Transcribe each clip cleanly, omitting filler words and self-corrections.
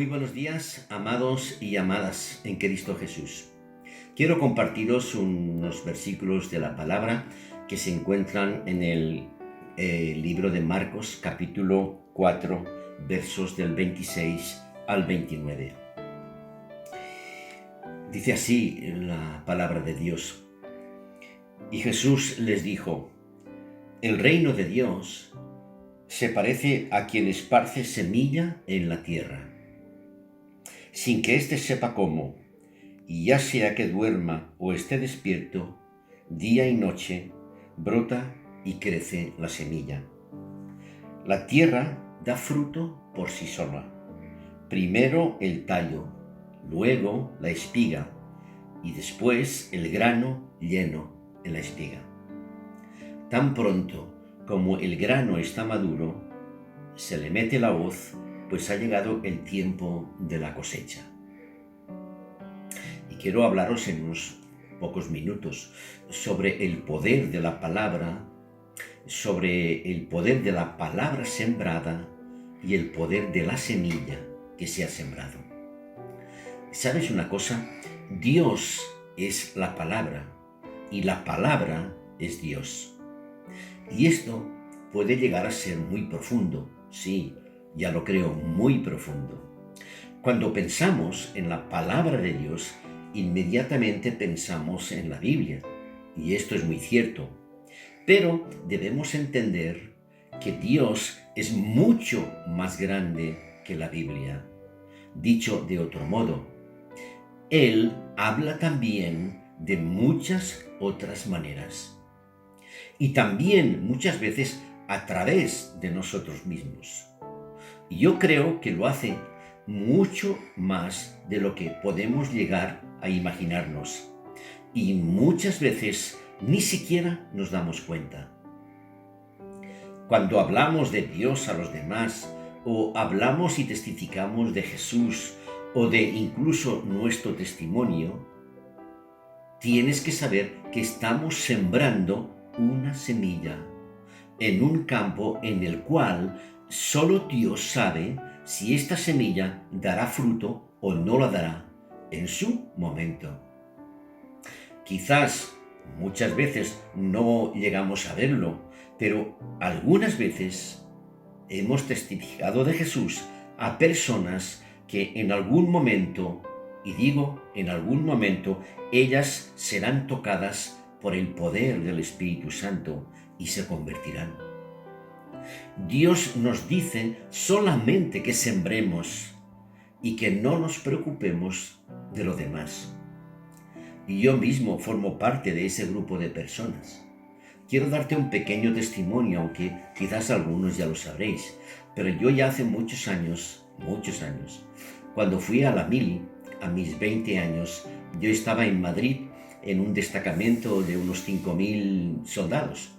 Muy buenos días, amados y amadas en Cristo Jesús. Quiero compartiros unos versículos de la palabra que se encuentran en el libro de Marcos, capítulo 4, versos del 26 al 29. Dice así la palabra de Dios. Y Jesús les dijo: el reino de Dios se parece a quien esparce semilla en la tierra, sin que éste sepa cómo, y ya sea que duerma o esté despierto, día y noche, brota y crece la semilla. La tierra da fruto por sí sola, primero el tallo, luego la espiga, y después el grano lleno en la espiga. Tan pronto como el grano está maduro, se le mete la hoz, pues ha llegado el tiempo de la cosecha. Y quiero hablaros en unos pocos minutos sobre el poder de la palabra, sobre el poder de la palabra sembrada y el poder de la semilla que se ha sembrado. ¿Sabes una cosa? Dios es la palabra y la palabra es Dios. Y esto puede llegar a ser muy profundo, sí, ya lo creo, muy profundo. Cuando pensamos en la palabra de Dios, inmediatamente pensamos en la Biblia, y esto es muy cierto. Pero debemos entender que Dios es mucho más grande que la Biblia. Dicho de otro modo, Él habla también de muchas otras maneras. Y también muchas veces a través de nosotros mismos. Yo creo que lo hace mucho más de lo que podemos llegar a imaginarnos. Y muchas veces ni siquiera nos damos cuenta. Cuando hablamos de Dios a los demás, o hablamos y testificamos de Jesús, o de incluso nuestro testimonio, tienes que saber que estamos sembrando una semilla en un campo en el cual solo Dios sabe si esta semilla dará fruto o no la dará en su momento. Quizás muchas veces no llegamos a verlo, pero algunas veces hemos testificado de Jesús a personas que en algún momento, y digo en algún momento, ellas serán tocadas por el poder del Espíritu Santo y se convertirán. Dios nos dice solamente que sembremos y que no nos preocupemos de lo demás. Y yo mismo formo parte de ese grupo de personas. Quiero darte un pequeño testimonio, aunque quizás algunos ya lo sabréis, pero yo ya hace muchos años, cuando fui a la mili, a mis 20 años, yo estaba en Madrid en un destacamento de unos 5.000 soldados.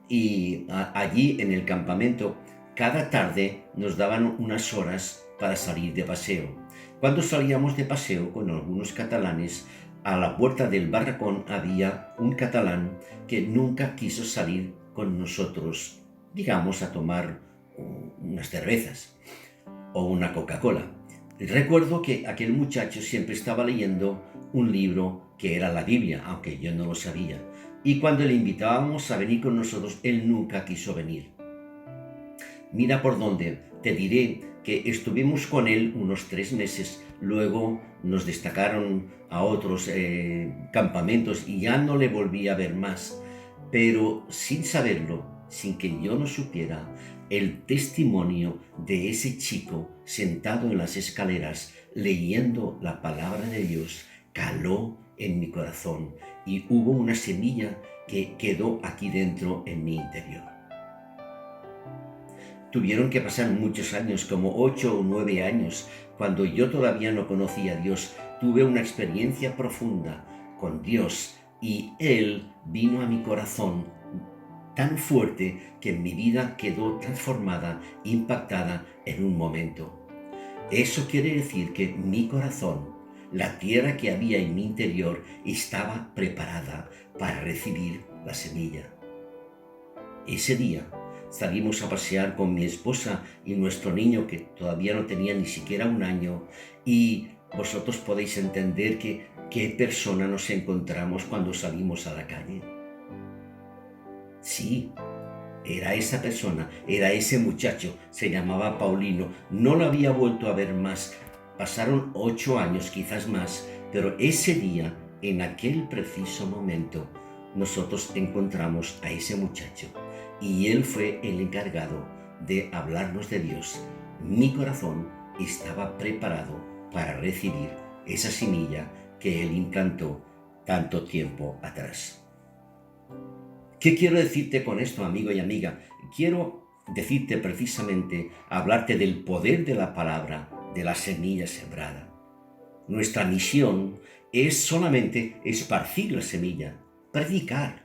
Y allí en el campamento, cada tarde nos daban unas horas para salir de paseo. Cuando salíamos de paseo con algunos catalanes, a la puerta del barracón había un catalán que nunca quiso salir con nosotros, digamos, a tomar unas cervezas o una Coca-Cola. Recuerdo que aquel muchacho siempre estaba leyendo un libro que era la Biblia, aunque yo no lo sabía. Y cuando le invitábamos a venir con nosotros, él nunca quiso venir. Mira por dónde, te diré que estuvimos con él unos 3 meses, luego nos destacaron a otros campamentos y ya no le volví a ver más. Pero sin saberlo, sin que yo no supiera, el testimonio de ese chico sentado en las escaleras leyendo la palabra de Dios caló en mi corazón y hubo una semilla que quedó aquí dentro en mi interior. Tuvieron que pasar muchos años, como 8 o 9 años, cuando yo todavía no conocía a Dios. Tuve una experiencia profunda con Dios y Él vino a mi corazón tan fuerte que mi vida quedó transformada, impactada en un momento. Eso quiere decir que mi corazón, la tierra que había en mi interior, estaba preparada para recibir la semilla. Ese día salimos a pasear con mi esposa y nuestro niño, que todavía no tenía ni siquiera un año, y vosotros podéis entender qué persona nos encontramos cuando salimos a la calle. Sí, era esa persona, era ese muchacho, se llamaba Paulino. No lo había vuelto a ver más. Pasaron 8 años, quizás más, pero ese día, en aquel preciso momento, nosotros encontramos a ese muchacho y él fue el encargado de hablarnos de Dios. Mi corazón estaba preparado para recibir esa semilla que él implantó tanto tiempo atrás. ¿Qué quiero decirte con esto, amigo y amiga? Quiero decirte precisamente, hablarte del poder de la palabra, de la semilla sembrada. Nuestra misión es solamente esparcir la semilla, predicar,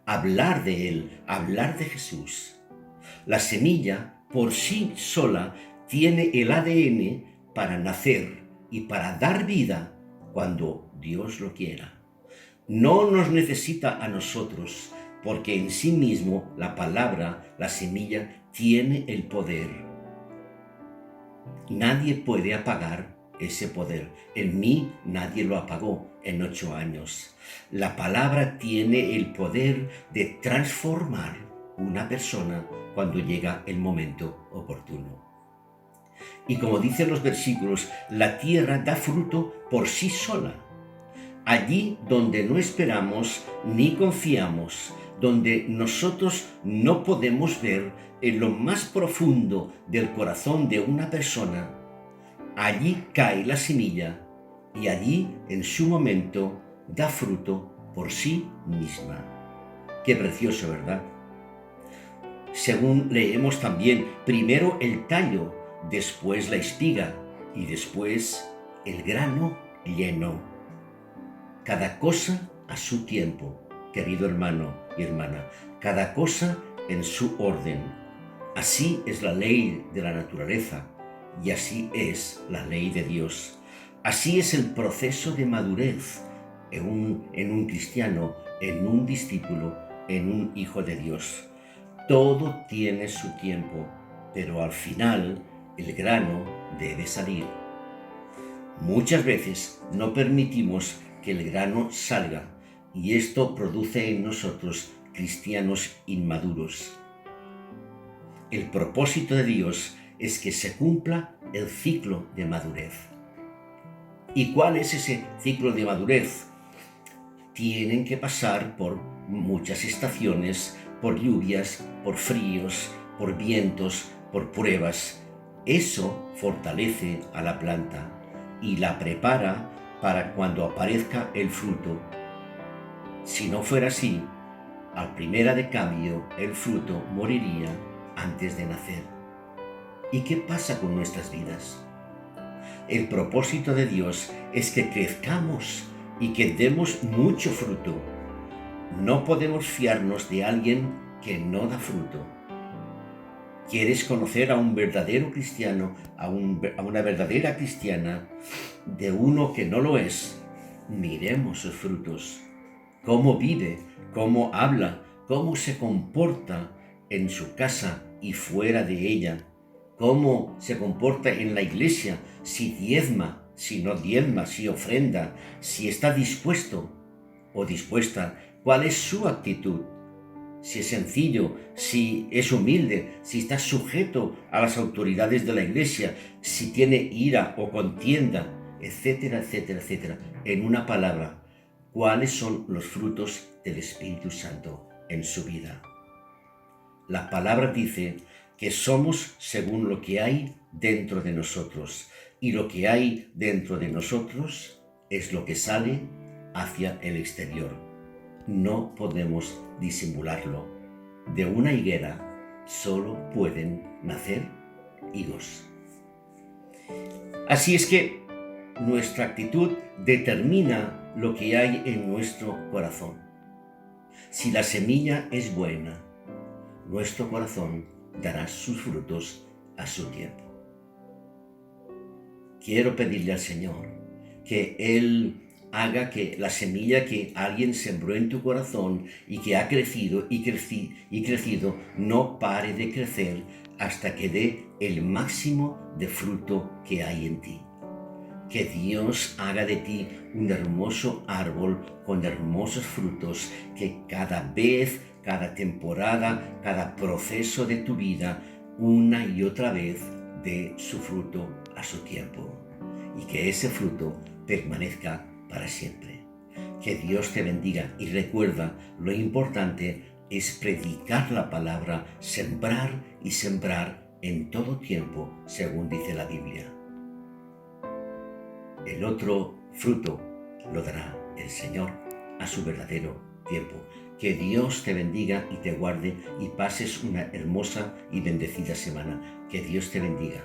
hablar de Él, hablar de Jesús. La semilla por sí sola tiene el ADN para nacer y para dar vida cuando Dios lo quiera. No nos necesita a nosotros, porque en sí mismo la palabra, la semilla, tiene el poder. Nadie puede apagar ese poder. En mí nadie lo apagó en 8 años. La palabra tiene el poder de transformar una persona cuando llega el momento oportuno. Y como dicen los versículos, la tierra da fruto por sí sola. Allí donde no esperamos ni confiamos, donde nosotros no podemos ver en lo más profundo del corazón de una persona, allí cae la semilla y allí en su momento da fruto por sí misma. Qué precioso, ¿verdad? Según leemos también, primero el tallo, después la espiga y después el grano lleno. Cada cosa a su tiempo, querido hermano y hermana, cada cosa en su orden. Así es la ley de la naturaleza y así es la ley de Dios. Así es el proceso de madurez en un cristiano, en un discípulo, en un hijo de Dios. Todo tiene su tiempo, pero al final el grano debe salir. Muchas veces no permitimos que el grano salga y esto produce en nosotros cristianos inmaduros. El propósito de Dios es que se cumpla el ciclo de madurez. ¿Y cuál es ese ciclo de madurez? Tienen que pasar por muchas estaciones, por lluvias, por fríos, por vientos, por pruebas. Eso fortalece a la planta y la prepara para cuando aparezca el fruto. Si no fuera así, al primera de cambio el fruto moriría antes de nacer. ¿Y qué pasa con nuestras vidas? El propósito de Dios es que crezcamos y que demos mucho fruto. No podemos fiarnos de alguien que no da fruto. ¿Quieres conocer a un verdadero cristiano, a una verdadera cristiana, de uno que no lo es? Miremos sus frutos. Cómo vive, cómo habla, cómo se comporta en su casa y fuera de ella. Cómo se comporta en la iglesia, si diezma, si no diezma, si ofrenda, si está dispuesto o dispuesta. ¿Cuál es su actitud? Si es sencillo, si es humilde, si está sujeto a las autoridades de la iglesia, si tiene ira o contienda, etcétera, etcétera, etcétera. En una palabra, ¿cuáles son los frutos del Espíritu Santo en su vida? La palabra dice que somos según lo que hay dentro de nosotros, y lo que hay dentro de nosotros es lo que sale hacia el exterior. No podemos disimularlo. De una higuera solo pueden nacer higos. Así es que nuestra actitud determina lo que hay en nuestro corazón. Si la semilla es buena, nuestro corazón dará sus frutos a su tiempo. Quiero pedirle al Señor que Él haga que la semilla que alguien sembró en tu corazón y que ha crecido y crecido no pare de crecer hasta que dé el máximo de fruto que hay en ti. Que Dios haga de ti un hermoso árbol con hermosos frutos, que cada vez, cada temporada, cada proceso de tu vida, una y otra vez, dé su fruto a su tiempo. Y que ese fruto permanezca para siempre. Que Dios te bendiga y recuerda, lo importante es predicar la palabra, sembrar y sembrar en todo tiempo, según dice la Biblia. El otro fruto lo dará el Señor a su verdadero tiempo. Que Dios te bendiga y te guarde y pases una hermosa y bendecida semana. Que Dios te bendiga.